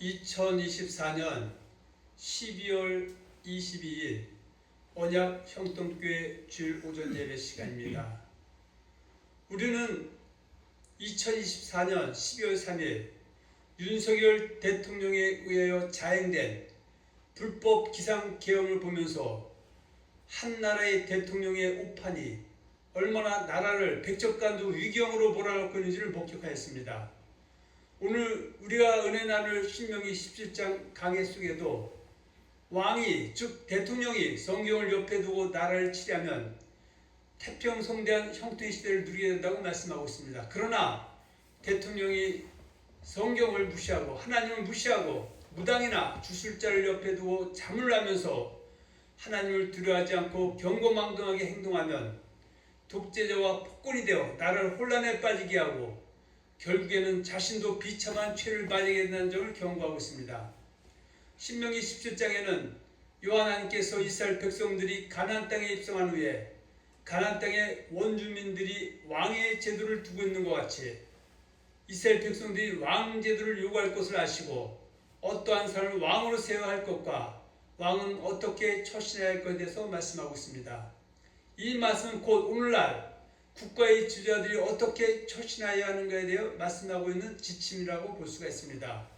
2024년 12월 22일 언약 형통교회 주일 오전 예배 시간입니다. 우리는 2024년 12월 3일 윤석열 대통령에 의하여 자행된 불법 기상계엄을 보면서 한 나라의 대통령의 오판이 얼마나 나라를 백척간도 위기형으로 몰아넣고 있는지를 목격하였습니다. 오늘 우리가 은혜 나눌 신명기 17장 강해 속에도 왕이 즉 대통령이 성경을 옆에 두고 나라를 치려면 태평성대한 형통의 시대를 누리게 된다고 말씀하고 있습니다. 그러나 대통령이 성경을 무시하고 하나님을 무시하고 무당이나 주술자를 옆에 두고 잠을 하면서 하나님을 두려워하지 않고 경거망동하게 행동하면 독재자와 폭군이 되어 나라를 혼란에 빠지게 하고 결국에는 자신도 비참한 죄를 받게 된다는 점을 경고하고 있습니다. 신명기 17장에는 여호와께서 이스라엘 백성들이 가나안 땅에 입성한 후에 가나안 땅의 원주민들이 왕의 제도를 두고 있는 것 같이 이스라엘 백성들이 왕 제도를 요구할 것을 아시고 어떠한 사람을 왕으로 세워야 할 것과 왕은 어떻게 처신해야 할 것에 대해서 말씀하고 있습니다. 이 말씀은 곧 오늘날 국가의 지도자들이 어떻게 처신해야 하는가에 대해 말씀하고 있는 지침이라고 볼 수가 있습니다.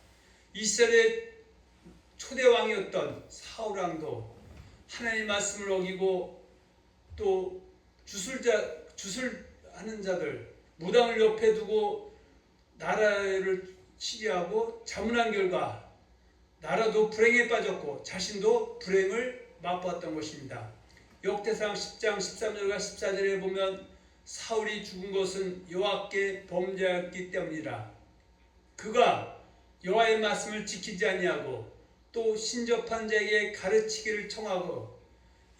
이스라엘의 초대 왕이었던 사울 왕도 하나님의 말씀을 어기고 또 주술하는 자들, 무당을 옆에 두고 나라를 치리하고 자문한 결과 나라도 불행에 빠졌고 자신도 불행을 맛보았던 것입니다. 역대상 10장 13절과 14절에 보면 사울이 죽은 것은 여호와께 범죄하였기 때문이라. 그가 여호와의 말씀을 지키지 아니하고 또 신접한 자에게 가르치기를 청하고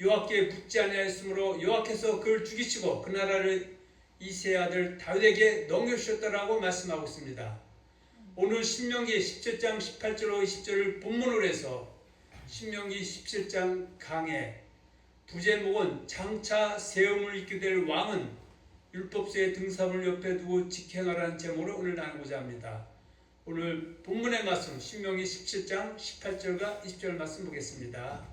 여호와께 묻지 아니하였으므로 여호와께서 그를 죽이시고 그 나라를 이새의 아들 다윗에게 넘겨주셨다라고 말씀하고 있습니다. 오늘 신명기 17장 18절로 20절을 본문으로 해서 신명기 17장 강해 부제목은 장차 세움을 입게 될 왕은 율법서의 등사물 옆에 두고 직행하라는 제목으로 오늘 나누고자 합니다. 오늘 본문의 말씀 신명기 17장 18절과 20절 말씀 보겠습니다.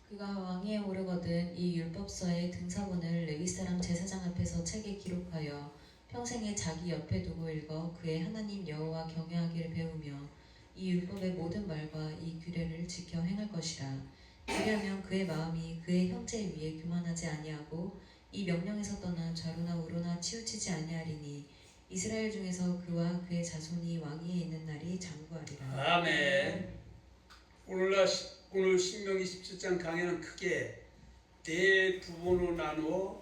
그가 왕위에 오르거든 이 율법서의 등사본을 레위 사람 제사장 앞에서 책에 기록하여 평생에 자기 옆에 두고 읽어 그의 하나님 여호와 경외하기를 배우며 이 율법의 모든 말과 이 규례를 지켜 행할 것이라. 그리하면 그의 마음이 그의 형제 위에 교만하지 아니하고 이 명령에서 떠나 좌로나 우로나 치우치지 아니하리니 이스라엘 중에서 그와 그의 자손이 왕위에 있는 날이 장구하리라. 아멘. 오늘 신명기 17장 강의는 크게 네 부분으로 나누어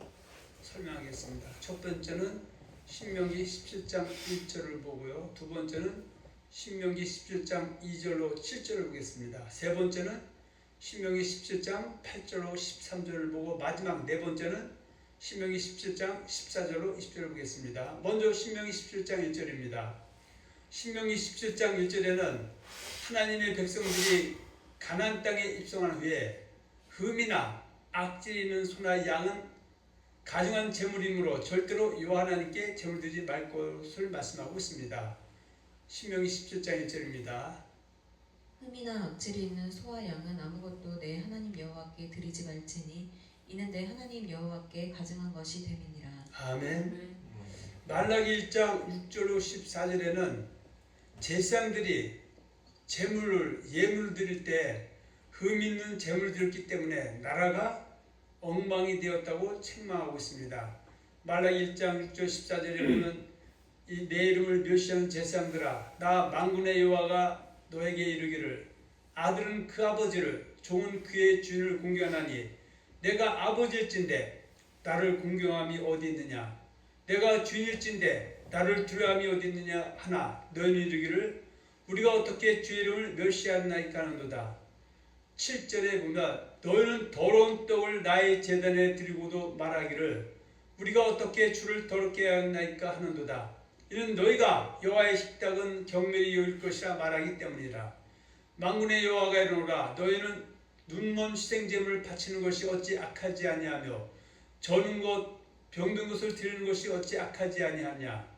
설명하겠습니다. 첫 번째는 신명기 17장 1절을 보고요. 두 번째는 신명기 17장 2절로 7절을 보겠습니다. 세 번째는 신명기 17장 8절로 13절을 보고 마지막 네 번째는 신명기 17장 14절로 20절을 보겠습니다. 먼저 신명기 17장 1절입니다. 신명기 17장 1절에는 하나님의 백성들이 가나안 땅에 입성한 후에 흠이나 악질 있는 소나 양은 가증한 제물이므로 절대로 여호와 하나님께 제물드리지 말 것을 말씀하고 있습니다. 신명기 17장 1절입니다. 흠이나 악질이 있는 소와 양은 아무것도 내 하나님 여호와께 드리지 말지니 이는 내 하나님 여호와께 가증한 것이 됨이니라. 아멘. 말라기 1장 6절로 14절에는 제사장들이 예물을 드릴 때 흠 있는 제물을 드렸기 때문에 나라가 엉망이 되었다고 책망하고 있습니다. 말라기 1장 6절 14절에 보면 내 이름을 멸시하는 제사장들아 나 만군의 여호와가 너에게 이르기를 아들은 그 아버지를 종은 그의 주인을 공경하나니 내가 아버지일진데 나를 공경함이 어디 있느냐 내가 주인일진데 나를 두려움이 어디 있느냐 하나 너희는 이르기를 우리가 어떻게 주의 이름을 멸시하나이까 하는도다. 7절에 보면 너희는 더러운 떡을 나의 제단에 드리고도 말하기를 우리가 어떻게 주를 더럽게 하였나이까 하는도다. 이는 너희가 여호와의 식탁은 경멸이 여길 것이라 말하기 때문이라. 만군의 여호와가 이르노라 너희는 눈먼 희생제물을 바치는 것이 어찌 악하지 아니하며 저는 것 병든 것을 드리는 것이 어찌 악하지 아니하냐.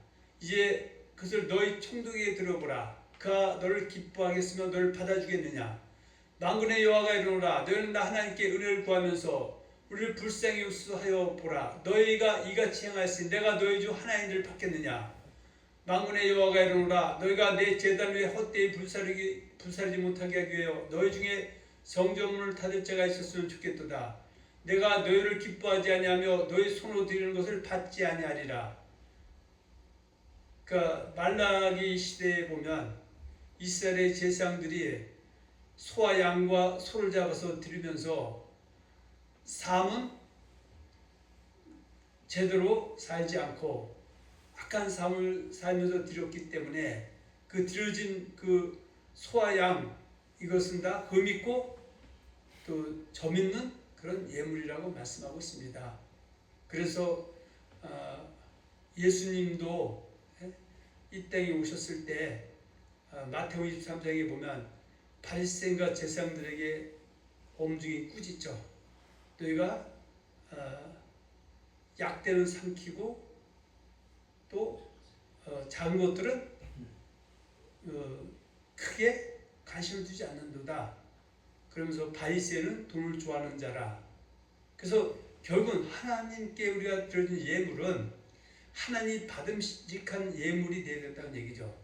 이제 그것을 너희 총독에게 들어보라. 그가 너를 기뻐하겠으며 너를 받아주겠느냐. 만군의 여호와가 이르노라. 너희는 나 하나님께 은혜를 구하면서 우리를 불쌍히 여기소서 보라. 너희가 이같이 행하였으니 내가 너희 중 하나님을 받겠느냐. 만군의 여호와가 이르노라. 너희가 내 제단 위에 헛되이 불사르지 못하게 하기 위하여 너희 중에 성전문을 닫을 자가 있었으면 좋겠도다. 내가 너희를 기뻐하지 아니하며 너희 손으로 드리는 것을 받지 아니하리라. 그러니까 말라기 시대에 보면 이스라엘의 제사장들이 소와 양과 소를 잡아서 드리면서 삶은 제대로 살지 않고 악한 삶을 살면서 드렸기 때문에 그 드려진 그 소와 양 이것은 다 흠있고 또 점있는 그런 예물이라고 말씀하고 있습니다. 그래서 예수님도 이 땅에 오셨을 때 마태복음 23장에 보면 바리새인과 제사장들에게 엄중히 꾸짖죠. 너희가 약대는 삼키고 또 작은 것들은 크게 관심을 두지 않는도다. 그러면서 바리새인은 돈을 좋아하는 자라. 그래서 결국은 하나님께 우리가 드려진 예물은 하나님이 받음직한 예물이 되어야 된다는 얘기죠.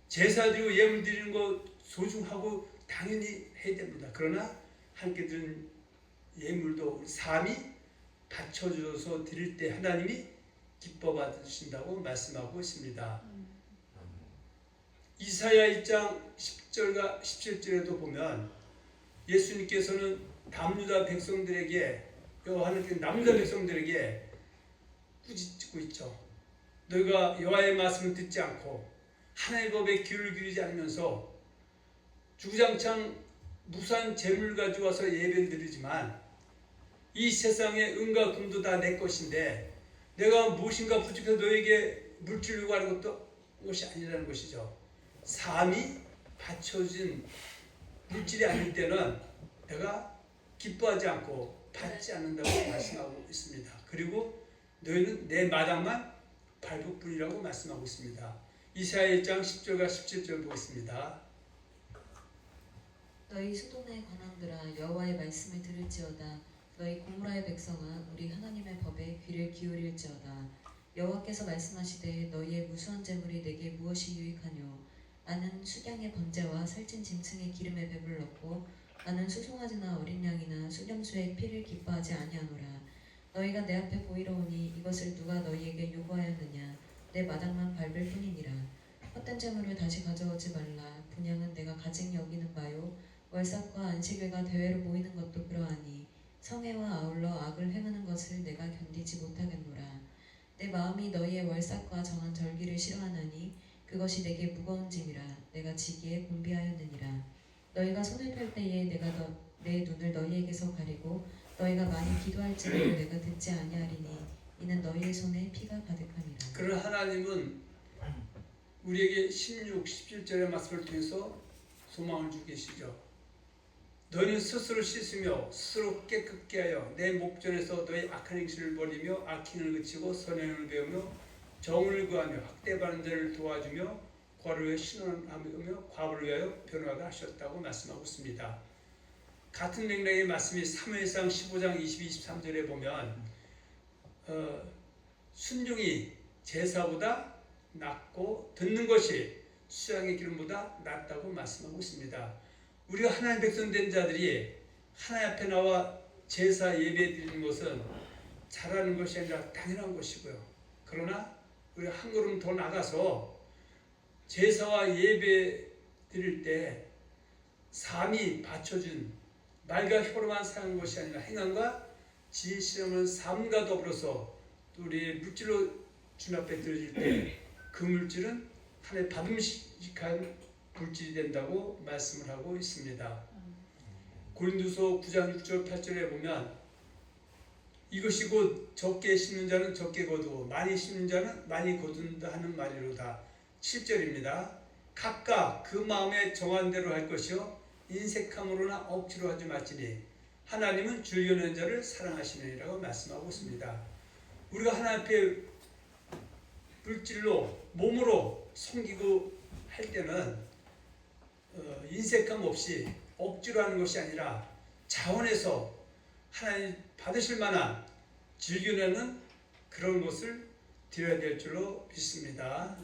제사 드리고 예물 드리는 거 소중하고 당연히 해야 됩니다. 그러나 함께 드린 예물도 삶이 받쳐줘서 드릴 때 하나님이 기뻐 받으신다고 말씀하고 있습니다. 이사야 1장 10절과 17절에도 보면 예수님께서는 남유다 백성들에게 하나님께서 남유다 백성들에게 꾸짖고 있죠. 너희가 여호와의 말씀을 듣지 않고 하나님의 법에 귀를 기울이지 않으면서 주구장창 무수한 재물 가지고 와서 예배를 드리지만 이 세상의 은과 금도 다 내 것인데 내가 무엇인가 부족해서 너에게 물질을 요구하는 것이 아니라는 것이죠. 삶이 받쳐진 물질이 아닐 때는 내가 기뻐하지 않고 받지 않는다고 말씀하고 있습니다. 그리고 너희는 내 마당만 밟을 뿐이라고 말씀하고 있습니다. 이사야 1장 10절과 17절 보겠습니다. 너희 수돈의 관원들아 여호와의 말씀을 들을지어다. 너희 고무라의 백성아 우리 하나님의 법에 귀를 기울일지어다. 여호와께서 말씀하시되 너희의 무수한 재물이 내게 무엇이 유익하뇨. 나는 수량의 번제와 살찐 짐승의 기름에 배불렀고 나는 수송아지나 어린 양이나 수렴수의 피를 기뻐하지 아니하노라. 너희가 내 앞에 보이러 오니 이것을 누가 너희에게 요구하였느냐. 내 마당만 밟을 뿐이니라. 헛된 재물을 다시 가져오지 말라. 분향은 내가 가증 여기는 바요. 월삭과 안식일과 대회로 모이는 것도 그러하니 성회와 아울러 악을 행하는 것을 내가 견디지 못하겠노라. 내 마음이 너희의 월삭과 정한 절기를 싫어하나니 그것이 내게 무거운 짐이라. 내가 지기에 곤비하였느니라. 너희가 손을 펼 때에 내가 내 눈을 너희에게서 가리고 너희가 많이 기도할지라도 내가 듣지 아니하리니 이는 너희의 손에 피가 가득함이라. 그러나 하나님은 우리에게 16, 17절의 말씀을 통해서 소망을 주고 계시죠. 너희는 스스로 씻으며 스스로 깨끗게 하여 내 목전에서 너희 악한 행실을 버리며 악행을 그치고 선행을 배우며 정을 구하며 학대받는 자를 도와주며 과를 위하여 신원하며 과부를 위하여 변호하게 하셨다고 말씀하고 있습니다. 같은 맥락의 말씀이 사무엘상 15장 22, 23절에 보면 순종이 제사보다 낫고 듣는 것이 수양의 기름보다 낫다고 말씀하고 있습니다. 우리가 하나님 백성 된 자들이 하나님 앞에 나와 제사 예배 드리는 것은 잘하는 것이 아니라 당연한 것이고요. 그러나 우리가 한 걸음 더 나가서 제사와 예배 드릴 때 삶이 받쳐준 말과 혀로만 사는 것이 아니라 행함과 진실함을 삶과 더불어서 또 우리의 물질로 주님 앞에 드려질 때 그 물질은 하나님의 받음직한 물질이 된다고 말씀을 하고 있습니다. 고린도서 9장 6절 8절에 보면 이것이 곧 적게 심는 자는 적게 거두고 많이 심는 자는 많이 거둔다 하는 말이로다. 7절입니다. 각각 그 마음에 정한 대로 할 것이요 인색함으로나 억지로 하지 말지니 하나님은 즐겨내는 자를 사랑하시느니라고 말씀하고 있습니다. 우리가 하나님 앞에 물질로 몸으로 섬기고 할 때는 인색함 없이 억지로 하는 것이 아니라 자원해서 하나님 받으실 만한 즐겨내는 그런 것을 드려야 될 줄로 믿습니다.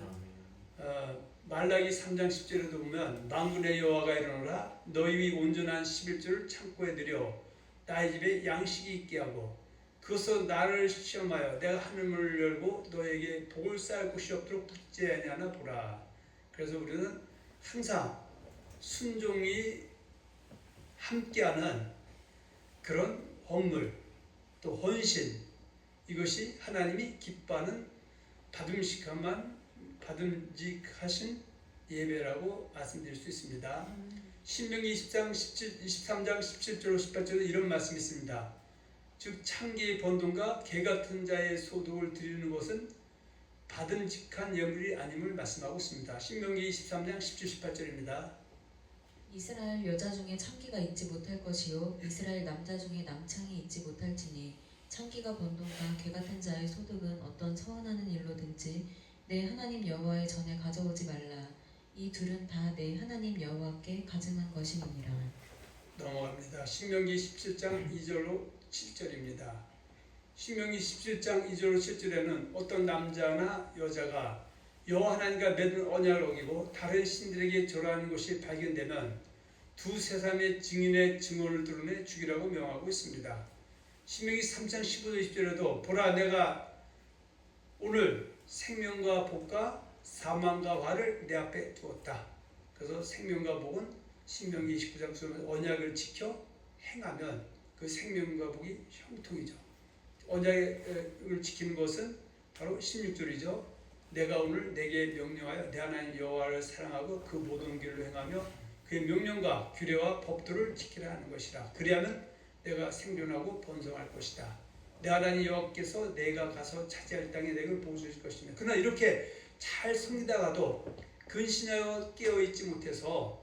말라기 3장 10절에도 보면 만군의 여호와가 이르노라 너희 위 온전한 11조를 창고에 들여 나의 집에 양식이 있게 하고 그것으로 나를 시험하여 내가 하늘문을 열고 너에게 복을 쌓을 곳이 없도록 붙지 아니하나 보라. 그래서 우리는 항상 순종이 함께하는 그런 헌물 또 헌신 이것이 하나님이 기뻐하는 받음직하신 예배라고 말씀드릴 수 있습니다. 신명기 23장 17절 18절에 이런 말씀이 있습니다. 즉 창기의 번동과 개 같은 자의 소득을 드리는 것은 받음직한 예물이 아님을 말씀하고 있습니다. 신명기 23장 17, 18절입니다. 이스라엘 여자 중에 창기가 있지 못할 것이요 이스라엘 남자 중에 남창이 있지 못할지니 창기가 번동과 개 같은 자의 소득은 어떤 서운하는 일로든지 내 하나님 여호와의 전에 가져오지 말라. 이 둘은 다 내 하나님 여호와께 가증한 것이니라. 넘어갑니다. 신명기 17장 2절로 7절입니다. 신명기 17장 2절로 7절에는 어떤 남자나 여자가 여호와 하나님과 맺은 언약을 어기고 다른 신들에게 절하는 것이 발견되면 두세 사람의 증인의 증언을 드러내 죽이라고 명하고 있습니다. 신명기 3장 15절 20절에도 보라 내가 오늘 생명과 복과 사망과 화를 내 앞에 두었다. 그래서 생명과 복은 신명기 29장 속에서 언약을 지켜 행하면 그 생명과 복이 형통이죠. 언약을 지키는 것은 바로 16절이죠. 내가 오늘 내게 명령하여 내 하나님 여호와를 사랑하고 그 모든 길로 행하며 그의 명령과 규례와 법도를 지키라 하는 것이라. 그리하면 내가 생존하고 번성할 것이다. 내 하나님 여호와께서 내가 가서 차지할 땅에 내게 복을 주실 것이며. 그러나 이렇게 잘 섬기다가도 근신하여 깨어있지 못해서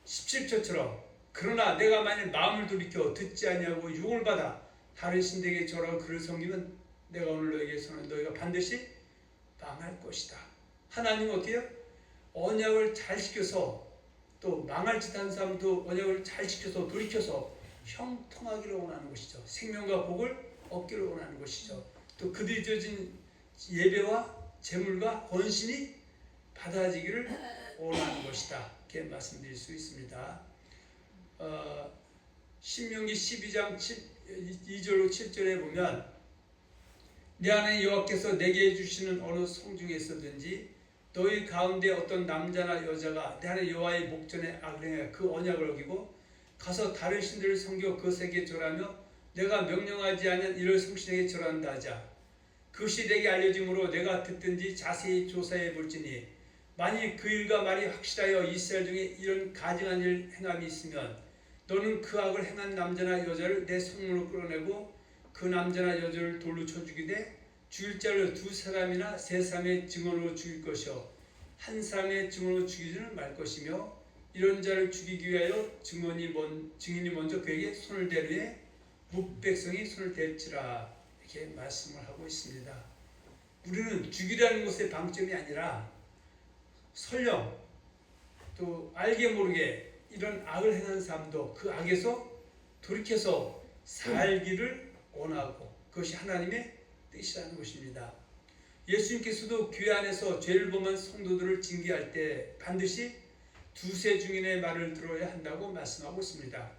17절처럼 그러나 내가 만일 마음을 돌이켜 듣지 아니하고 유혹을 받아 다른 신에게 절하고 그를 섬기면 내가 오늘 너에게 선언 너희가 반드시 망할 것이다. 하나님은 어떻게 해요? 언약을 잘 지켜서 또 망할 짓 한 사람도 언약을 잘 지켜서 돌이켜서 형통하기를 원하는 것이죠. 생명과 복을 얻기를 원하는 것이죠. 또 그들이 드려진 예배와 제물과 헌신이 받아지기를 원하는 것이다. 이렇게 말씀드릴 수 있습니다. 신명기 12장 2절로 7절에 보면 내 하나님 여호와께서 내게 주시는 어느 성 중에 있었든지 너희 가운데 어떤 남자나 여자가 내 하나님 여호와의 목전에 악을 행하여 그 언약을 어기고 가서 다른 신들을 섬겨 그것에게 절하며 내가 명령하지 않은 이를 성신에게 절한다 하자. 그것이 내게 알려짐으로 내가 듣든지 자세히 조사해 볼지니 만일 그 일과 말이 확실하여 이스라엘 중에 이런 가증한 일 행함이 있으면 너는 그 악을 행한 남자나 여자를 내 성문으로 끌어내고 그 남자나 여자를 돌로 쳐 죽이되 죽일 자를 두 사람이나 세 사람의 증언으로 죽일 것이요 한 사람의 증언으로 죽이지는 말 것이며 이런 자를 죽이기 위하여 증인이 먼저 그에게 손을 대르에 뭇백성이 손을 댈지라. 이렇게 말씀을 하고 있습니다. 우리는 죽이라는 것의 방점이 아니라 설령 또 알게 모르게 이런 악을 행한 사람도 그 악에서 돌이켜서 살기를 원하고 그것이 하나님의 뜻이라는 것입니다. 예수님께서도 교회 안에서 죄를 범한 성도들을 징계할 때 반드시 두세 증인의 말을 들어야 한다고 말씀하고 있습니다.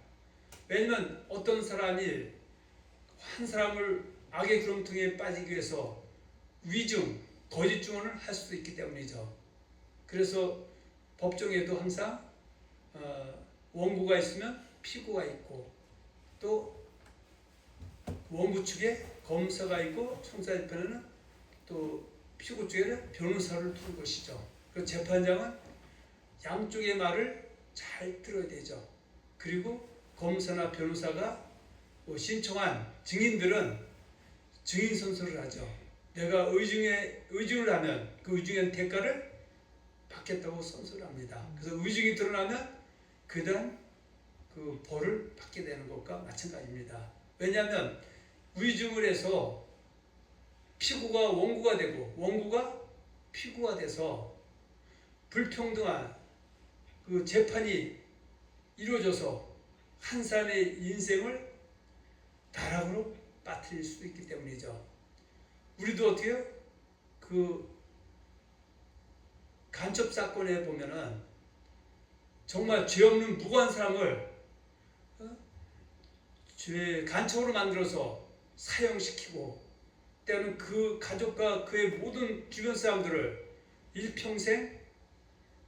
왜냐하면 어떤 사람이 한 사람을 악의 구렁텅이에 빠지기 위해서 위증, 거짓 증언을 할 수도 있기 때문이죠. 그래서 법정에도 항상 원고가 있으면 피고가 있고 또 원고 측에 검사가 있고 총사재판에는 또 피고 쪽에는 변호사를 두는 것이죠. 그 재판장은 양쪽의 말을 잘 들어야 되죠. 그리고 검사나 변호사가 신청한 증인들은 증인 선서를 하죠. 내가 의증을 하면 그 의증의 대가를 받겠다고 선서를 합니다. 그래서 의증이 드러나면 그다음 그 벌을 받게 되는 것과 마찬가지입니다. 왜냐하면 의증을 해서 피고가 원고가 되고 원고가 피고가 돼서 불평등한 그 재판이 이루어져서 한 사람의 인생을 나락으로 빠뜨릴 수도 있기 때문이죠. 우리도 어떻게요? 그 간첩 사건에 보면은 정말 죄 없는 무고한 사람을 죄 간첩으로 만들어서 사형시키고 때로는 그 가족과 그의 모든 주변 사람들을 일평생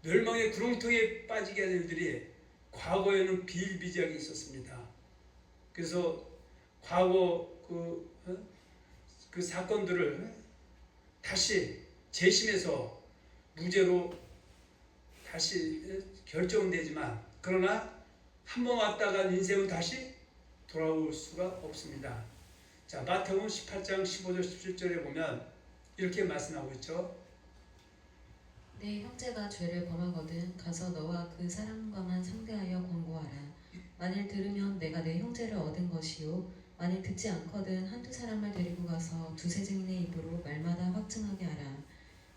멸망의 구렁텅이에 빠지게 하는 일들이 과거에는 비일비재하게 있었습니다. 그래서 과거 그 사건들을 다시 재심해서 무죄로 다시 결정되지만 그러나 한번 왔다가 인생은 다시 돌아올 수가 없습니다. 자, 마태복음 18장 15절 17절에 보면 이렇게 말씀하고 있죠. 내 형제가 죄를 범하거든 가서 너와 그 사람과만 상대하여 권고하라. 만일 들으면 내가 내 형제를 얻은 것이요 만일 듣지 않거든 한두 사람을 데리고 가서 두세 증인의 입으로 말마다 확증하게 하라.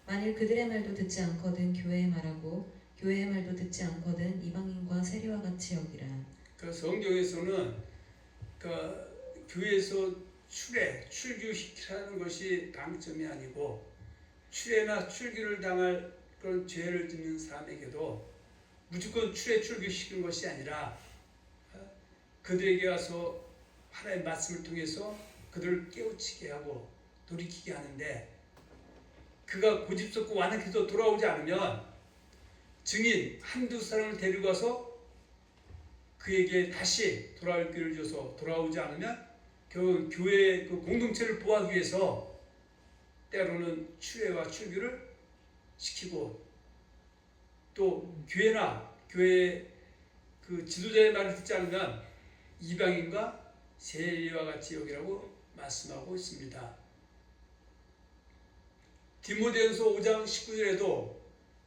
만일 그들의 말도 듣지 않거든 교회의 말하고 교회의 말도 듣지 않거든 이방인과 세리와 같이 여기라. 그 성경에서는 그 교회에서 출교시키라는 것이 방점이 아니고 출애나 출교를 당할 그런 죄를 짓는 사람에게도 무조건 출교시키는 것이 아니라 그들에게 가서 하나님의 말씀을 통해서 그들을 깨우치게 하고 돌이키게 하는데 그가 고집스럽고 완악해서 돌아오지 않으면 증인 한두 사람을 데리고 가서 그에게 다시 돌아올 길을 줘서 돌아오지 않으면 결국 교회의 그 공동체를 보호하기 위해서 때로는 출애와 출교를 시키고 또 교회나 교회의 그 지도자의 말을 듣지 않으면 이방인과 세리와 같이 여기라고 말씀하고 있습니다. 디모데전서 5장 19절에도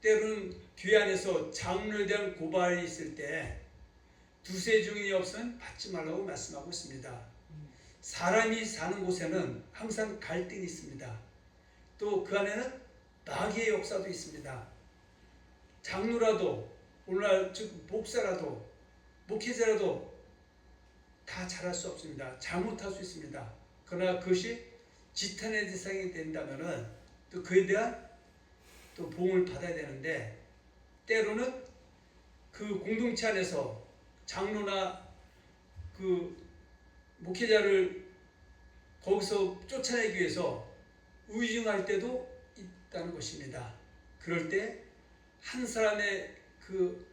때로는 교회 안에서 장로에 대한 고발이 있을 때 두세 증인이 없으면 받지 말라고 말씀하고 있습니다. 사람이 사는 곳에는 항상 갈등이 있습니다. 또 그 안에는 마귀의 역사도 있습니다. 장로라도 오늘날 즉 목사라도 목회자라도 다 잘할 수 없습니다. 잘못할 수 있습니다. 그러나 그것이 지탄의 대상이 된다면은 또 그에 대한 또 보응을 받아야 되는데 때로는 그 공동체 안에서 장로나 그 목회자를 거기서 쫓아내기 위해서 의증할 때도 있다는 것입니다. 그럴 때 한 사람의 그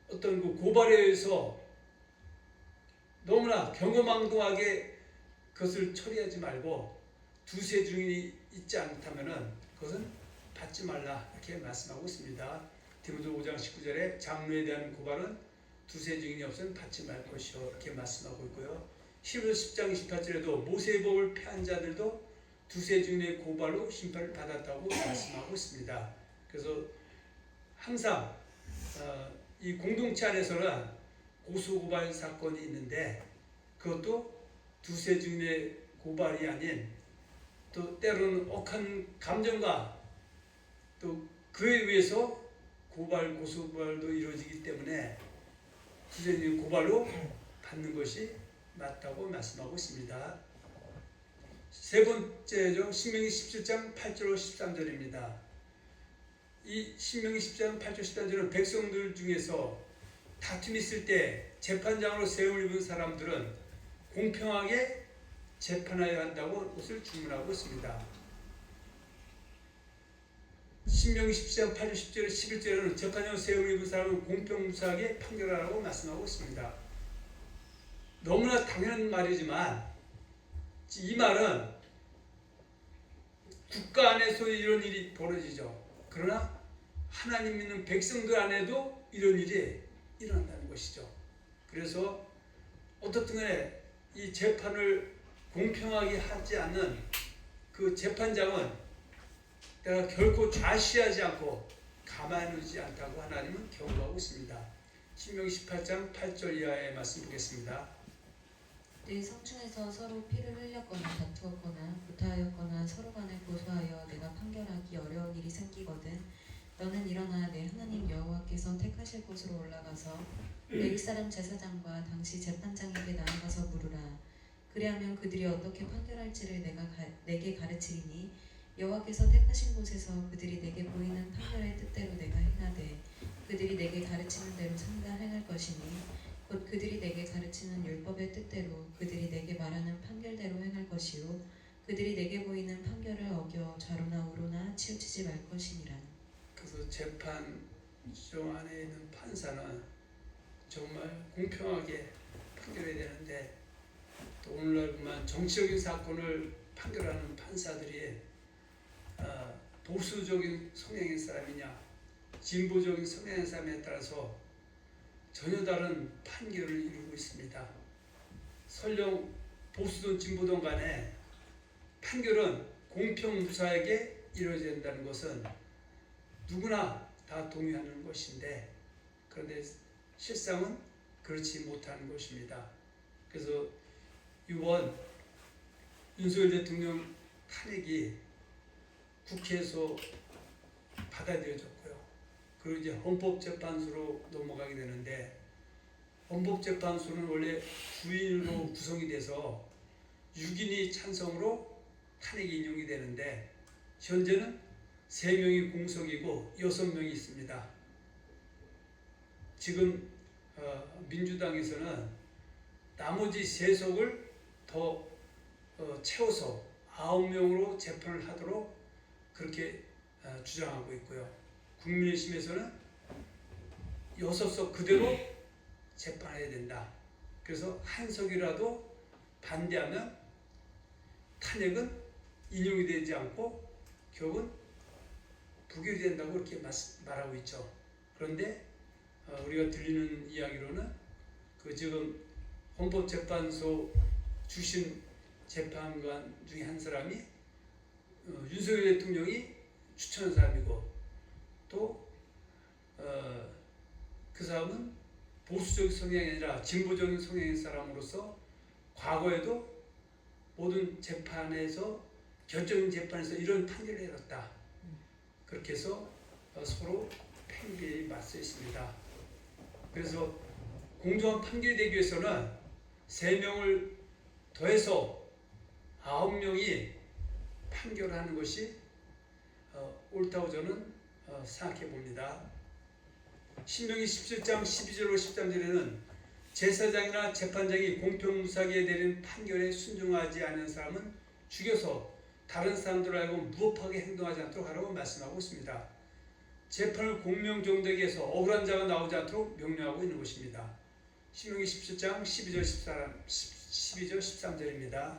어떤 그 고발에 의해서 너무나 경거망동하게 그것을 처리하지 말고 두세 증인이 있지 않다면은 그것은 받지 말라 이렇게 말씀하고 있습니다. 디모데 5장 19절에 장로에 대한 고발은 두세 증인이 없으면 받지 말 것이요 이렇게 말씀하고 있고요. 히브리서 10장 28절에도 모세의 법을 폐한 자들도 두세 증인의 고발로 심판을 받았다고 말씀하고 있습니다. 그래서 항상 이 공동체 안에서는 고소고발 사건이 있는데 그것도 두세 증인의 고발이 아닌 또 때로는 억한 감정과 또 그에 의해서 고소고발도 이루어지기 때문에 두세 증인의 고발로 받는 것이 맞다고 말씀하고 있습니다. 세 번째죠. 신명기 17장 8절 13절입니다. 이 신명기 17장 8절 13절은 백성들 중에서 다툼이 있을 때 재판장으로 세움을 입은 사람들은 공평하게 재판하여야 한다고 그것을 주문하고 있습니다. 신명기 17장 8절 10절 11절에는 재판장으로 세움을 입은 사람은 공평무사하게 판결하라고 말씀하고 있습니다. 너무나 당연한 말이지만 이 말은 국가 안에서 이런 일이 벌어지죠. 그러나 하나님 믿는 백성들 안에도 이런 일이 일어난다는 것이죠. 그래서 어떻든 간에 이 재판을 공평하게 하지 않는 그 재판장은 내가 결코 좌시하지 않고 가만히 두지 않다고 하나님은 경고하고 있습니다. 신명기 18장 8절 이하의 말씀 보겠습니다. 내 성중에서 서로 피를 흘렸거나 다투었거나 구타하였거나 서로 간에 고소하여 내가 판결하기 어려운 일이 생기거든 너는 일어나 내 하나님 여호와께서 택하실 곳으로 올라가서 레위 사람 제사장과 당시 재판장에게 나아가서 물으라. 그리하면 그들이 어떻게 판결할지를 내게 가르치리니 여호와께서 택하신 곳에서 그들이 내게 보이는 판결의 뜻대로 내가 행하되 그들이 내게 가르치는 대로 삼가 행할 것이니 곧 그들이 내게 가르치는 율법의 뜻대로 그들이 내게 말하는 판결대로 행할 것이요 그들이 내게 보이는 판결을 어겨 좌로나 우로나 치우치지 말 것이니라. 그래서 재판정 안에 있는 판사는 정말 공평하게 판결해야 되는데 또 오늘날 보면 정치적인 사건을 판결하는 판사들이 보수적인 성향의 사람이냐 진보적인 성향의 사람에 따라서 전혀 다른 판결을 이루고 있습니다. 설령 보수든 진보든 간에 판결은 공평무사하게 이루어져야 된다는 것은 누구나 다 동의하는 것인데 그런데 실상은 그렇지 못하는 것입니다. 그래서 이번 윤석열 대통령 탄핵이 국회에서 받아들여졌고요. 그리고 이제 헌법재판소로 넘어가게 되는데 헌법재판소는 원래 9인으로 구성이 돼서 6인이 찬성으로 탄핵이 인용이 되는데 현재는 3명이 공석이고 6명이 있습니다. 지금 민주당에서는 나머지 3석을 더 채워서 9명으로 재판을 하도록 그렇게 주장하고 있고요. 국민의힘에서는 6석 그대로 재판해야 된다. 그래서 한 석이라도 반대하면 탄핵은 인용이 되지 않고 결국은 부결이 된다고 이렇게 말하고 있죠. 그런데 우리가 들리는 이야기로는 그 지금 헌법재판소 주심 재판관 중에 한 사람이 윤석열 대통령이 추천한 사람이고 또 그 사람은 보수적 성향이 아니라 진보적인 성향의 사람으로서 과거에도 모든 재판에서 결정적인 재판에서 이런 판결을 내렸다. 그렇게 해서 서로 판결이 맞서 있습니다. 그래서 공정한 판결이 되기 위해서는 3명을 더해서 9명이 판결하는 것이 옳다고 저는 생각해 봅니다. 신명기 17장 12절로 13절에는 제사장이나 재판장이 공평무사하게 내린 판결에 순종하지 않은 사람은 죽여서 다른 사람들을 알고 무법하게 행동하지 않도록 하라고 말씀하고 있습니다. 재판을 공명정되게 해서 억울한 자가 나오지 않도록 명령하고 있는 것입니다. 신명기 17장 12절 13절입니다.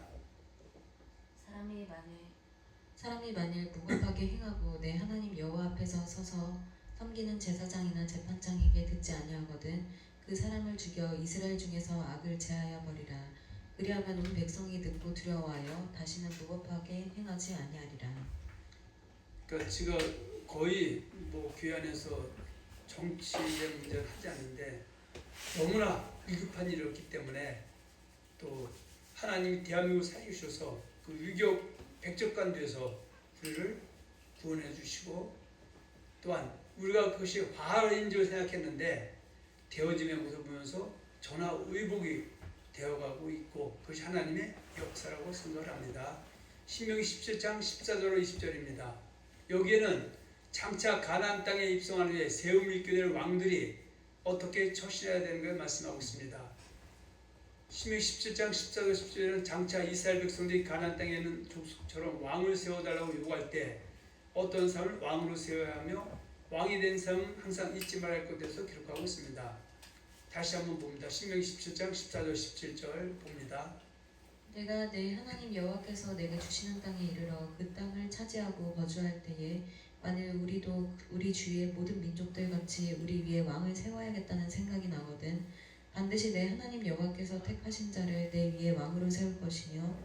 사람이 만일 무법하게 행하고 내 하나님 여호와 앞에서 서서 섬기는 제사장이나 재판장에게 듣지 아니하거든 그 사람을 죽여 이스라엘 중에서 악을 제하여 버리라. 그리하면 온 백성이 듣고 두려워하여 다시는 무법하게 행하지 아니하리라. 그러니까 제가 거의 교회 안에서 정치의 문제를 하지 않는데 너무나 위급한 일이었기 때문에 또 하나님이 대한민국을 살려주셔서 그 위격 백적간도에서 우리를 구원해 주시고 또한 우리가 그것이 화인 줄 생각했는데 되어짐의 모습을 보면서 전화위복이 되어가고 있고 그것이 하나님의 역사라고 생각을 합니다. 신명기 17장 14절로 20절입니다. 여기에는 장차 가나안 땅에 입성한 후에 세움을 입게 될 왕들이 어떻게 처신해야 되는 걸 말씀하고 있습니다. 신명기 17장 14절 17절은 장차 이스라엘 백성들이 가나안 땅에 있는 족속처럼 왕을 세워달라고 요구할 때 어떤 사람을 왕으로 세워야 하며 왕이 된 사람은 항상 잊지 말할 것에서 기록하고 있습니다. 다시 한번 봅니다. 신명기 17장 14절 17절 봅니다. 내가 내 하나님 여호와께서 내게 주시는 땅에 이르러 그 땅을 차지하고 거주할 때에 만일 우리도 우리 주위의 모든 민족들 같이 우리 위에 왕을 세워야겠다는 생각이 나거든 반드시 내 하나님 여호와께서 택하신 자를 내 위에 왕으로 세울 것이며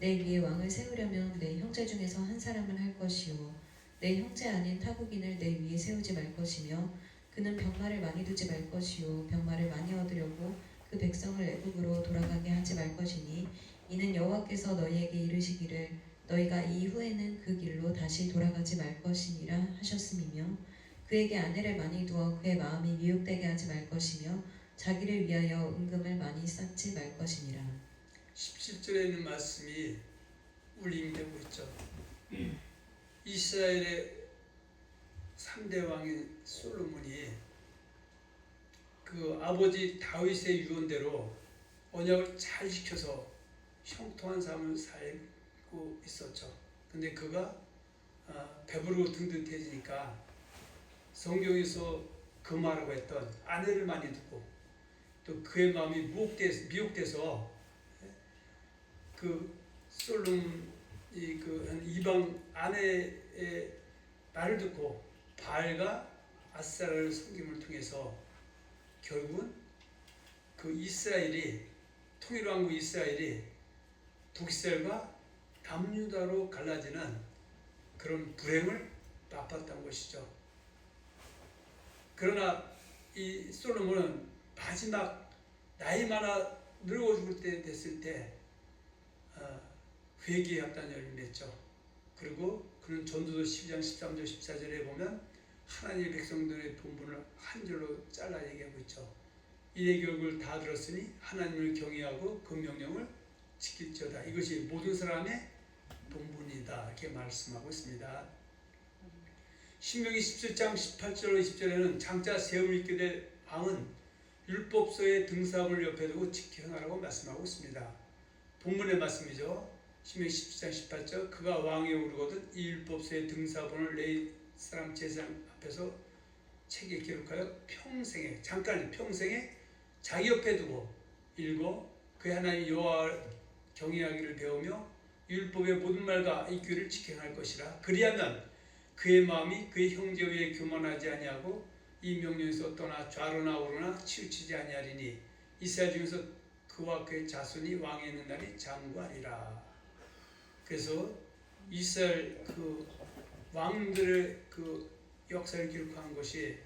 내 위에 왕을 세우려면 내 형제 중에서 한 사람을 할 것이요 내 형제 아닌 타국인을 내 위에 세우지 말 것이며 그는 병마를 많이 두지 말 것이요 병마를 많이 얻으려고 그 백성을 애굽으로 돌아가게 하지 말 것이니 이는 여호와께서 너희에게 이르시기를 너희가 이후에는 그 길로 다시 돌아가지 말 것이니라 하셨음이며 그에게 아내를 많이 두어 그의 마음이 미혹되게 하지 말 것이며 자기를 위하여 은금을 많이 쌓지 말 것이니라. 17절에 있는 말씀이 울림되고 있죠. 이스라엘의 3대 왕인 솔로몬이 그 아버지 다윗의 유언대로 언약을 잘 지켜서 형통한 삶을 살고 있었죠. 근데 그가 배부르고 든든해지니까 성경에서 금하라고 했던 아내를 많이 두고 또 그의 마음이 미혹돼서 그 솔로몬이 그 이방 아내의 말을 듣고 바알과 아세라를 섬김을 통해서 결국은 그 이스라엘이 통일왕국 이스라엘이 북이스라엘과 남유다로 갈라지는 그런 불행을 맛봤던 것이죠. 그러나 이 솔로몬은 마지막 나이 많아 늙어 죽을 때 됐을 때 회개했다는 열매를 맺죠. 그리고 그는 전도서 12장 13절 14절에 보면 하나님의 백성들의 본분을 한 줄로 잘라 얘기하고 있죠. 이의 결국을 다 들었으니 하나님을 경외하고 그 명령을 지킬지어다. 이것이 모든 사람의 본분이다. 이렇게 말씀하고 있습니다. 신명기 17장 18절 20절에는 장차 세움을 입게 될 왕은 율법서의 등사본을 옆에 두고 지켜 행하라고 말씀하고 있습니다. 본문의 말씀이죠. 신명기 17장 18절 그가 왕위에 오르거든 이 율법서의 등사본을 레위 사람 제사장 앞에서 책에 기록하여 평생에 자기 옆에 두고 읽어 그의 하나님 여호와 경외하기를 배우며 율법의 모든 말과 이 규를 지켜할 것이라. 그리하면 그의 마음이 그의 형제 위에 교만하지 아니하고 이 명령에서 떠나 좌로나 우로나 치우치지 아니하리니 이스라엘 중에서 그와 그의 자손이 왕에 있는 날이 장구하리라. 그래서 이스라엘 그 왕들의 그 역사를 기록한 것이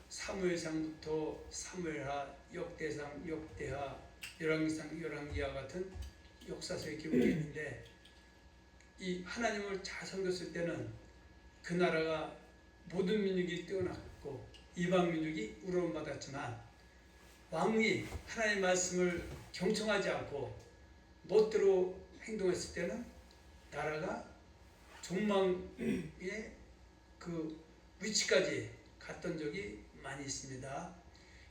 사무엘상부터 사무엘하, 역대상, 역대하, 열왕기상, 열왕기하 같은 역사서에 기록되어 있는데 이 하나님을 잘 섬겼을 때는 그 나라가 모든 민족이 뛰어났고 이방 민족이 우러움받았지만 왕이 하나님의 말씀을 경청하지 않고 멋대로 행동했을 때는 나라가 종망의 그 위치까지 갔던 적이 많이 있습니다.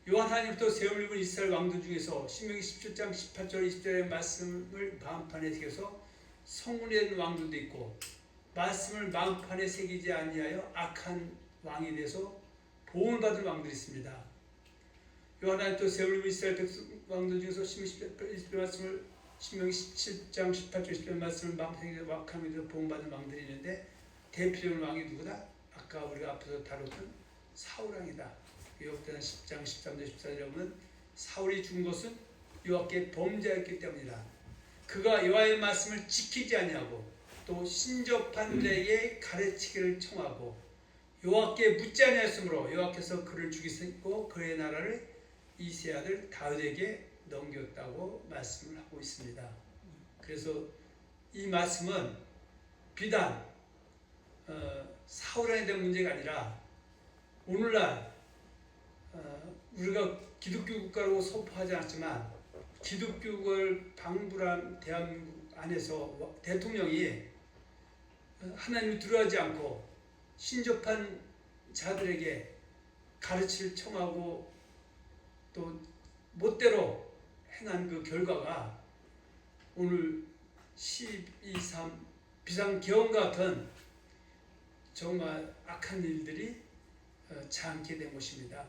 요한 하나님부터 세움을 입은 이스라엘 왕들 중에서 신명기 17장 18절 20절의 말씀을 마음판에 새겨서 성군이 된 왕들도 있고 말씀을 마음판에 새기지 아니하여 악한 왕이 돼서 보응을 받은 왕들이 있습니다. 요한 하나님부터 세움을 입은 이스라엘 왕들 중에서 신명기 17장 18절 20절 말씀을 마음판에 새겨 악한 왕이 돼서 보응받은 왕들이 있는데 대표적인 왕이 누구다? 아까 우리가 앞에서 다뤘던 사울왕이다. 역대상 10장 13절 14절에 보면 사울이 죽은 것은 여호와께 범죄했기 때문이다. 그가 여호와의 말씀을 지키지 아니하고 또 신접한 자에게 가르치기를 청하고 여호와께 묻지 아니하였으므로 여호와께서 그를 죽이시고 그의 나라를 이세 아들 다윗에게 넘겼다고 말씀을 하고 있습니다. 그래서 이 말씀은 비단 사울왕에 대한 문제가 아니라 오늘날 우리가 기독교 국가라고 선포하지 않지만 기독교를 방불한 대한민국 안에서 대통령이 하나님을 두려워하지 않고 신접한 자들에게 가르치를 청하고 또 멋대로 행한 그 결과가 오늘 12.3 비상계엄과 같은 정말 악한 일들이 참게 된 것입니다.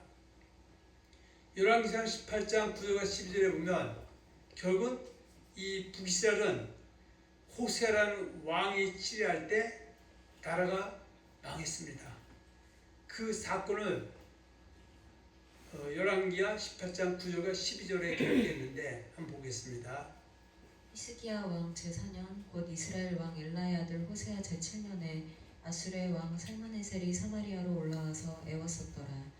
열왕기상 18장 9절과 12절에 보면 결국 이 북이스라엘은 호세아라는 왕이 치리할 때 나라가 망했습니다. 그 사건을 열왕기하 18장 9절과 12절에 기록했는데 한번 보겠습니다. 히스기야 왕 제4년 곧 이스라엘 왕 엘라의 아들 호세아 제7년에 아수르의 왕 살마네셀이 사마리아로 올라와서 애웠었더라.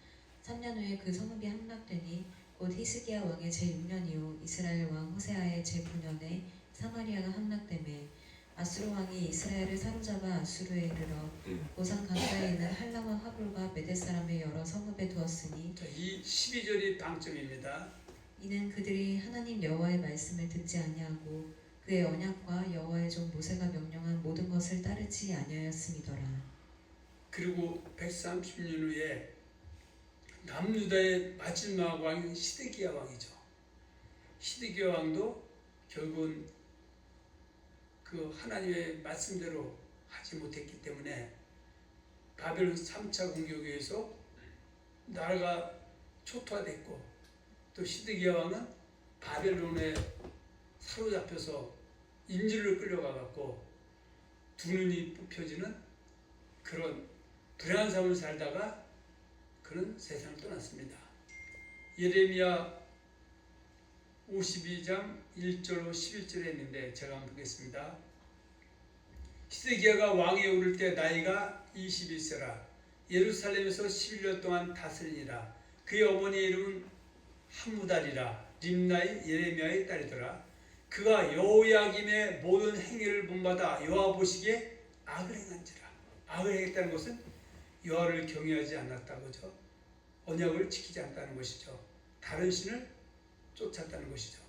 3년 후에 그 성읍이 함락되니 곧 히스기야 왕의 제6년이요 이스라엘 왕 호세아의 제9년에 사마리아가 함락되매 아수르 왕이 이스라엘을 사로잡아 아수르에 이르러 고산 강가에 있는 할라와 하볼과 메대 사람의 여러 성읍에 두었으니 자, 이 12절이 방점입니다. 이는 그들이 하나님 여호와의 말씀을 듣지 아니하고 그의 언약과 여호와의 종 모세가 명령한 모든 것을 따르지 아니하였음이더라. 그리고 130년 후에 남유다의 마지막 왕인 시드기야 왕이죠. 시드기야 왕도 결국은 그 하나님의 말씀대로 하지 못했기 때문에 바벨론 3차 공격에 의해서 나라가 초토화됐고, 또 시드기야 왕은 바벨론에 사로잡혀서 인질로 끌려가갖고 두 눈이 뽑혀지는 그런 불행한 삶을 살다가 그는 세상을 떠났습니다. 예레미야 52장 1절로 11절에 있는데 제가 한번 보겠습니다. 시드기야가 왕에 오를 때 나이가 21세라. 예루살렘에서 11년 동안 다스리니라. 그의 어머니의 이름은 함무달이라. 림나의 예레미야의 딸이더라. 그가 여호야김의 모든 행위를 본받아 여호와 보시기에 악을 행한지라. 악을 행했다는 것은 여호와를 경외하지 않았다고죠. 언약을 지키지 않았다는 것이죠. 다른 신을 쫓았다는 것이죠.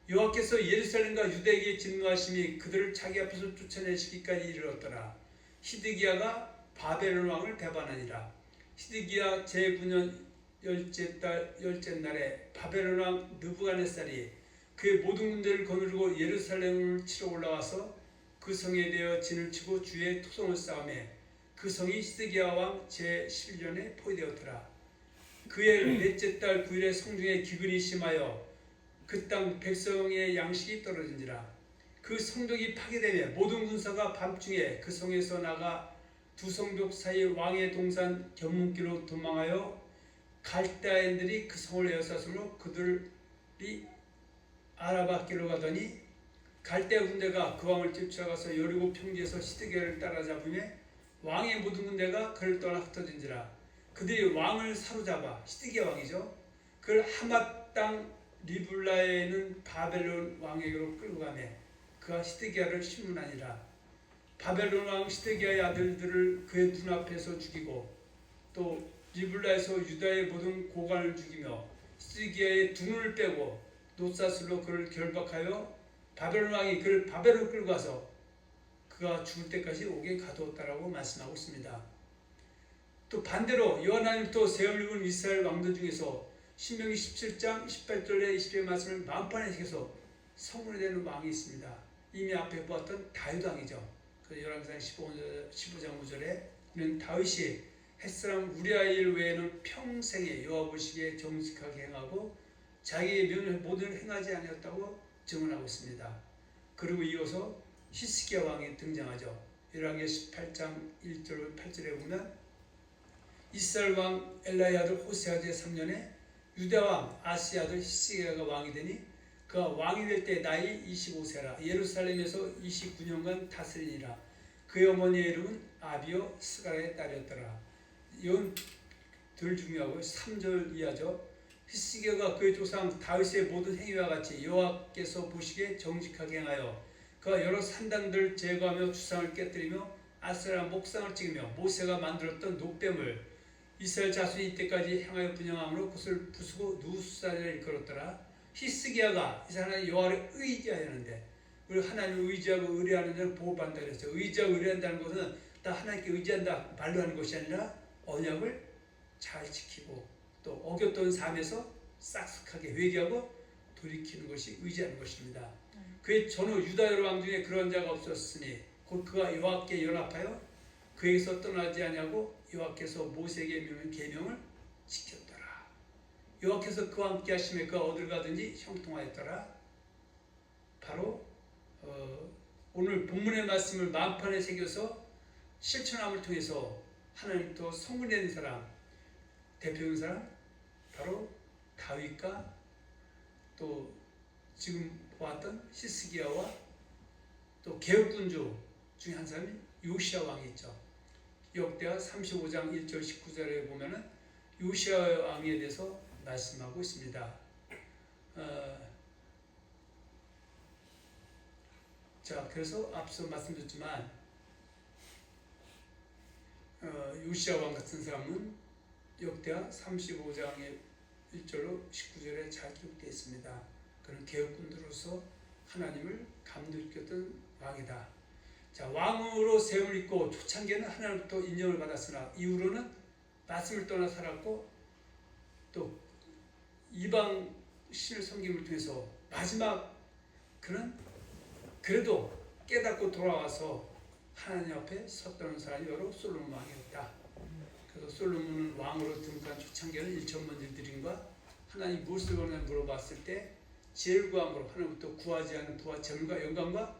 여호와께서 예루살렘과 유대에게 진노하심이 그들을 자기 앞에서 쫓아내시기까지 이르렀더라. 시드기야가 바벨론 왕을 배반하니라. 시드기야 제9년 열째 날에 바벨론 왕 느부갓네살이 그의 모든 군대를 거느리고 예루살렘을 치러 올라와서 그 성에 대하여 진을 치고 주의 토성을 쌓으매 그 성이 시드기야 왕 제11년에 포위되었더라. 그의 넷째 달 9일에 성중에 기근이 심하여 그 땅 백성의 양식이 떨어진지라. 그 성벽이 파괴되며 모든 군사가 밤중에 그 성에서 나가 두 성벽 사이 왕의 동산 견문기로 도망하여 갈대아인들이 그 성을 에워쌌으므로 그들이 아라바길로 가더니 갈대아 군대가 그 왕을 쫓아가서 여리고 평지에서 시드기야를 따라잡으며 왕의 모든 군대가 그를 떠나 흩어진지라. 그들이 왕을 사로잡아, 시드기야 왕이죠, 그를 하맛 땅 리블라에 있는 바벨론 왕에게로 끌고 가며 그가 시드기야를 심문하니라. 바벨론 왕 시드기야의 아들들을 그의 눈앞에서 죽이고 또 리블라에서 유다의 모든 고관을 죽이며 시드기야의 두 눈을 빼고 노사슬로 그를 결박하여 바벨론 왕이 그를 바벨론 끌고 가서 그가 죽을 때까지 옥에 가두었다라고 말씀하고 있습니다. 또 반대로 여호와 하나님부터 세움을 입은 이스라엘 왕들 중에서 신명기 17장 18절에 20절의 말씀을 만판에 새겨서 성문에 되는 왕이 있습니다. 이미 앞에 보았던 다윗 왕이죠. 그 열왕기상 15장 5절에 이는 다윗이 햇사람 우리아의 일 외에는 평생에 여호와 보시기에 정직하게 행하고 자기의 면을 모든 행하지 아니었다고 증언하고 있습니다. 그리고 이어서 히스기야 왕이 등장하죠. 열왕기 18장 1절 8절에 보면 이스라엘 왕 엘라의 아들 호세아 제3년에 유다 왕 아스의 아들 히스기야가 왕이 되니 그가 왕이 될 때 나이 25세라. 예루살렘에서 29년간 다스리니라. 그의 어머니의 이름은 아비요 스가라의 딸이었더라. 이건 덜 중요하고 3절 이하죠. 히스기야가 그의 조상 다윗의 모든 행위와 같이 여호와께서 보시기에 정직하게 행하여 그가 여러 산당들을 제거하며 주상을 깨뜨리며 아세라 목상을 찍으며 모세가 만들었던 노뱀을 이스라엘 자손이 이때까지 행하여 분양함으로 그것을 부수고 누수사를 일컬었더라. 히스기야가 이 사람이 여호와를 의지하였는데 우리 하나님을 의지하고 의뢰하는 자는 보호받는다 그랬어요. 의지하고 의뢰한다는 것은 다 하나님께 의지한다 말로 하는 것이 아니라 언약을 잘 지키고 또 어겼던 삶에서 싹싹하게 회개하고 돌이키는 것이 의지하는 것입니다. 그의 전후 유다 여러 왕 중에 그런 자가 없었으니 곧 그가 여호와께 연합하여 그에게서 떠나지 아니하고 여호와께서 모세에게 계명을 지켰더라. 여호와께서 그와 함께 하심에 그가 어딜 가든지 형통하였더라. 바로 오늘 본문의 말씀을 만판에 새겨서 실천함을 통해서 하나님 또 성문에 있는 사람, 대표적인 사람 바로 다윗과 또 지금 보았던 히스기야와 또 개혁군주 중에 한 사람이 요시야 왕이 있죠. 역대하 35장 1절 19절에 보면은 요시야 왕에 대해서 말씀하고 있습니다. 자, 그래서 앞서 말씀드렸지만 요시야 왕 같은 사람은 역대하 35장의 1절로 19절에 잘 기록되어 있습니다. 그는 개혁군으로서 하나님을 감동시켰던 왕이다. 자, 왕으로 세움을 입고 초창기에는 하나님부터 인정을 받았으나 이후로는 말씀을 떠나 살았고 또 이방 신을 섬김을 통해서 마지막 그는 그래도 깨닫고 돌아와서 하나님 앞에 섰던 사람이 바로 솔로몬 왕이었다. 그래서 솔로몬은 왕으로 등극한 초창기에는 1천만 드림과 하나님 무엇을 원하냐 물어봤을 때 제일 구함으로 하나님부터 구하지 않은 부와 재물과 영광과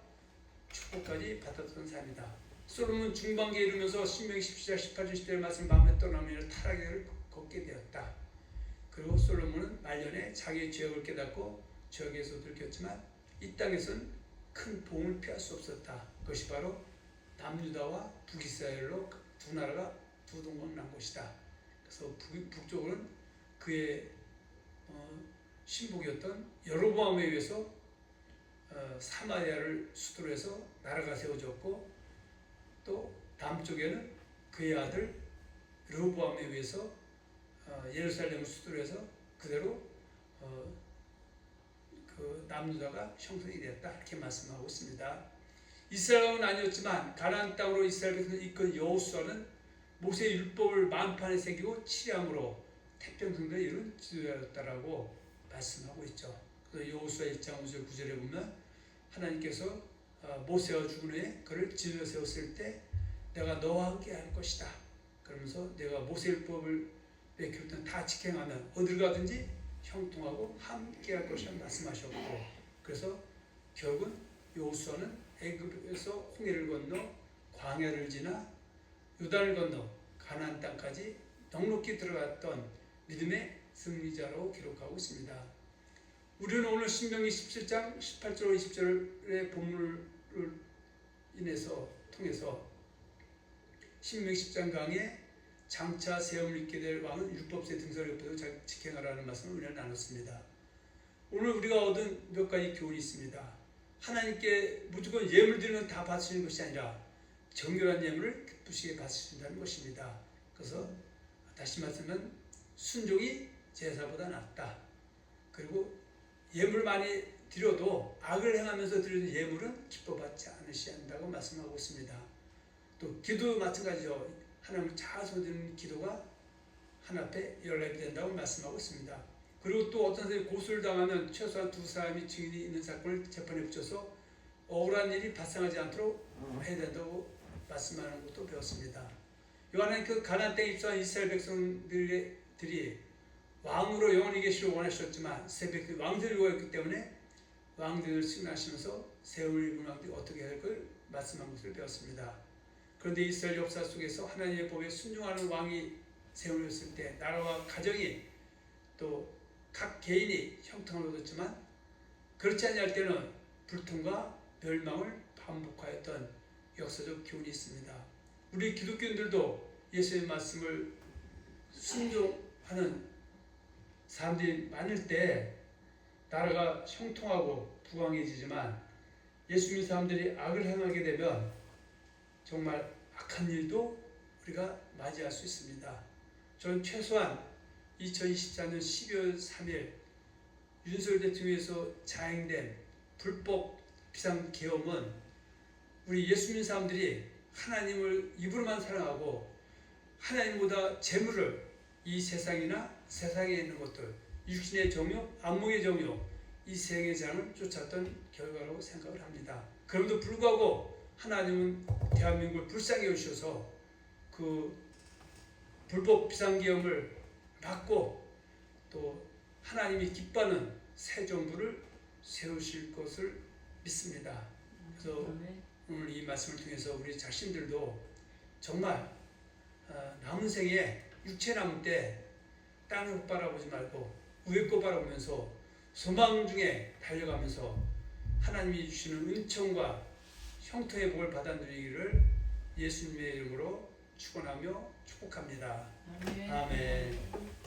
축복까지 받았던 사람이다. 솔로몬 중반기에 이르면서 신명기 17장 18절 10절 말씀 마음에 떠나며 타락의 길을 걷게 되었다. 그리고 솔로몬은 말년에 자기의 죄악을 깨닫고 죄악에서 들켰지만 이 땅에서는 큰 보응을 피할 수 없었다. 그것이 바로 남유다와 북이스라엘로 두 나라가 두 동강 난 곳이다. 그래서 북쪽은 그의 신복이었던 여로보암에 의해서 사마리아를 수도로 해서 나라가 세워졌고 또 남쪽에는 그의 아들 르호보암에 의해서 예루살렘을 수도로 해서 그대로 그 남유다가 형성이 되었다 이렇게 말씀하고 있습니다. 이스라엘은 아니었지만 가나안 땅으로 이스라엘 백성을 이끈 여호수아는 모세의 율법을 만판에 새기고 치리함으로 태평성대에 이룬 지도자였다라고 말씀하고 있죠. 그래서 여호수아 1장 5절 9절에 보면 하나님께서 모세가 죽은 후에 그를 지도자 세웠을 때 내가 너와 함께 할 것이다. 그러면서 내가 모세의 율법을 베풀 다 직행하면 어딜 가든지 형통하고 함께 할 것이라고 말씀하셨고 그래서 결국은 여호수아는 애굽에서 홍해를 건너 광야를 지나 요단을 건너 가나안 땅까지 넉넉히 들어갔던 믿음의 승리자로 기록하고 있습니다. 우리는 오늘 신명기 17장 18절 20절의 본문을 통해서 신명기 10장 강에 장차 세움을 입게 될 왕은 율법서의 등서를 옆에서 잘 직행하라는 말씀을 우리는 나눴습니다. 오늘 우리가 얻은 몇 가지 교훈이 있습니다. 하나님께 무조건 예물 드리면 다 바치는 것이 아니라 정결한 예물을 기쁘시게 바치신다는 것입니다. 그래서 다시 말하면 순종이 제사보다 낫다. 그리고 예물 많이 드려도 악을 행하면서 드리는 예물은 기뻐받지 않으셔야 한다고 말씀하고 있습니다. 또 기도 마찬가지죠. 하나님을 자아서 드리는 기도가 하나님 앞에 연락이 된다고 말씀하고 있습니다. 그리고 또 어떤 사람이 고소를 당하면 최소한 두 사람이 증인이 있는 사건을 재판에 붙여서 억울한 일이 발생하지 않도록 해야 된다고 말씀하는 것도 배웠습니다. 요한은 그 가나안 땅에 입성한 이스라엘 백성들이 왕으로 영원히 계시기를 원하셨지만 새벽 왕들이 요구했기 때문에 왕들을 승인하시면서 세월 입은 왕들이 어떻게 할 걸 말씀한 것을 배웠습니다. 그런데 이스라엘 역사 속에서 하나님의 법에 순종하는 왕이 세워졌을 때 나라와 가정이 또 각 개인이 형통을 얻었지만 그렇지 아니할 때는 불통과 멸망을 반복하였던 역사적 교훈이 있습니다. 우리 기독교인들도 예수의 말씀을 순종하는 사람들이 많을 때 나라가 형통하고 부강해지지만 예수 믿는 사람들이 악을 행하게 되면 정말 악한 일도 우리가 맞이할 수 있습니다. 저는 최소한 2024년 12월 3일 윤석열 대통령에서 자행된 불법 비상계엄은 우리 예수 믿는 사람들이 하나님을 입으로만 사랑하고 하나님보다 재물을 이 세상이나 세상에 있는 것들 육신의 정욕, 안목의 정욕 이 세상의 장을 쫓았던 결과라고 생각을 합니다. 그럼에도 불구하고 하나님은 대한민국을 불쌍히 여기셔서 그 불법 비상계엄을 막고 또 하나님이 기뻐하는 새 정부를 세우실 것을 믿습니다. 그래서 오늘 이 말씀을 통해서 우리 자신들도 정말 남은 생에 육체 남을 때 땅을 못 바라보지 말고 위에 거 바라보면서 소망 중에 달려가면서 하나님이 주시는 은총과 형통의 복을 받아 누리기를 예수님의 이름으로 축원하며 축복합니다. 아멘.